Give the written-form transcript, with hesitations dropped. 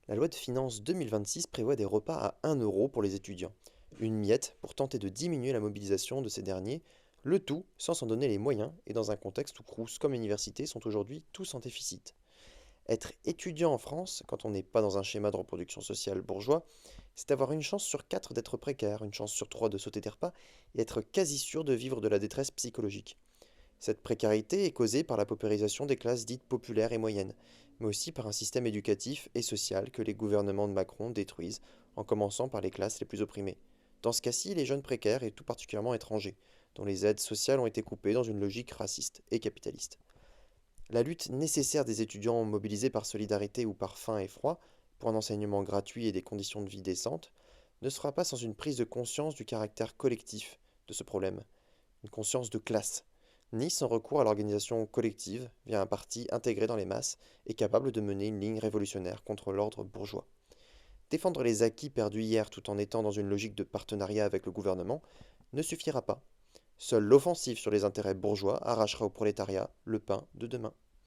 La loi de finances 2026 prévoit des repas à 1 € pour les étudiants, une miette pour tenter de diminuer la mobilisation de ces derniers, le tout sans s'en donner les moyens et dans un contexte où Crous comme université sont aujourd'hui tous en déficit. Être étudiant en France, quand on n'est pas dans un schéma de reproduction sociale bourgeois, c'est avoir une chance sur quatre d'être précaire, une chance sur trois de sauter des repas et être quasi sûr de vivre de la détresse psychologique. Cette précarité est causée par la paupérisation des classes dites populaires et moyennes, mais aussi par un système éducatif et social que les gouvernements de Macron détruisent, en commençant par les classes les plus opprimées. Dans ce cas-ci, les jeunes précaires, et tout particulièrement étrangers, dont les aides sociales ont été coupées dans une logique raciste et capitaliste. La lutte nécessaire des étudiants mobilisés par solidarité ou par faim et froid, pour un enseignement gratuit et des conditions de vie décentes, ne sera pas sans une prise de conscience du caractère collectif de ce problème, une conscience de classe, ni sans recours à l'organisation collective via un parti intégré dans les masses et capable de mener une ligne révolutionnaire contre l'ordre bourgeois. Défendre les acquis perdus hier tout en étant dans une logique de partenariat avec le gouvernement ne suffira pas. Seule l'offensive sur les intérêts bourgeois arrachera au prolétariat le pain de demain.